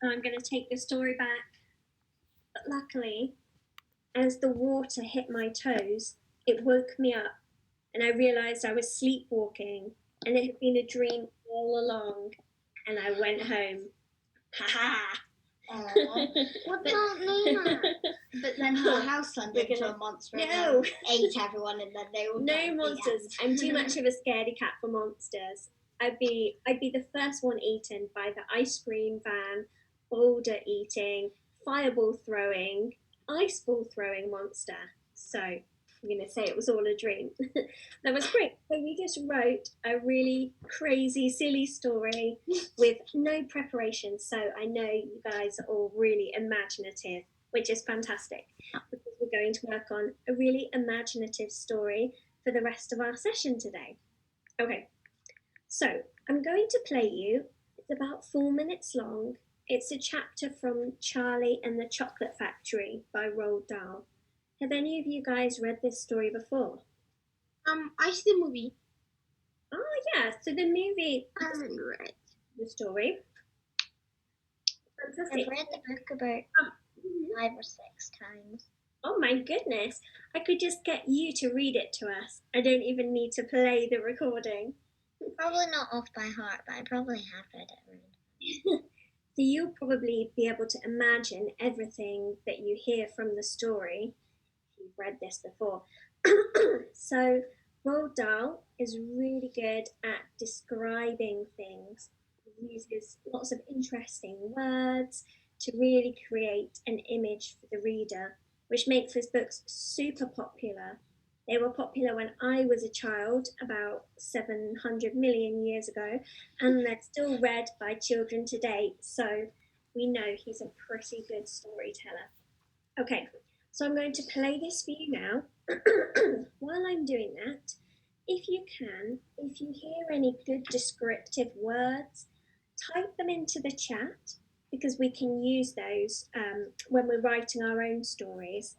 So I'm going to take the story back. But luckily, as the water hit my toes, it woke me up, and I realized I was sleepwalking, and it had been a dream all along. And I went home. Ha ha! What about Nina? But then her house turned into a monster and ate everyone, and then they all died. No monsters. I'm too much of a scaredy cat for monsters. I'd be the first one eaten by the ice cream van, boulder eating, fireball throwing, ice ball throwing monster. So I'm gonna say it was all a dream. That was great. So we just wrote a really crazy, silly story with no preparation. So I know you guys are all really imaginative, which is fantastic, because we're going to work on a really imaginative story for the rest of our session today. Okay, so I'm going to play you. It's about 4 minutes long. It's a chapter from Charlie and the Chocolate Factory by Roald Dahl. Have any of you guys read this story before? I see the movie. Oh yeah, so the movie. I haven't read the story. Fantastic. I've read the book about 5 or 6 times. Oh my goodness! I could just get you to read it to us. I don't even need to play the recording. Probably not off by heart, but I probably have read it already. So you'll probably be able to imagine everything that you hear from the story. You've read this before. So Roald Dahl is really good at describing things. He uses lots of interesting words to really create an image for the reader, which makes his books super popular. They were popular when I was a child, about 700 million years ago, and they're still read by children today, so we know he's a pretty good storyteller. Okay, so I'm going to play this for you now. While I'm doing that, if you hear any good descriptive words, type them into the chat, because we can use those when we're writing our own stories.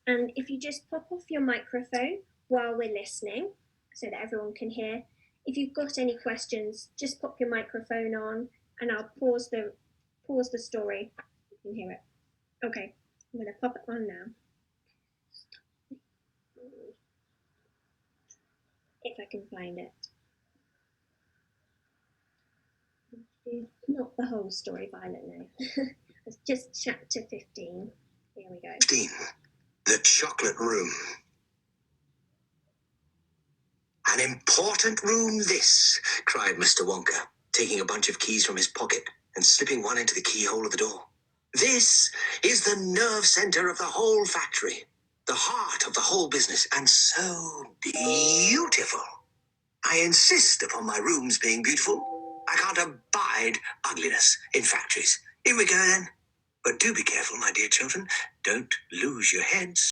And if you just pop off your microphone while we're listening, so that everyone can hear. If you've got any questions, just pop your microphone on, and I'll pause the story. You can hear it. Okay, I'm going to pop it on now. If I can find it. Not the whole story, Violet, no. It's just chapter 15. Here we go. 15. The Chocolate Room. An important room this, cried Mr. Wonka, taking a bunch of keys from his pocket and slipping one into the keyhole of the door. This is the nerve center of the whole factory, the heart of the whole business, and so beautiful. I insist upon my rooms being beautiful. I can't abide ugliness in factories. In we go then. But do be careful, my dear children. Don't lose your heads.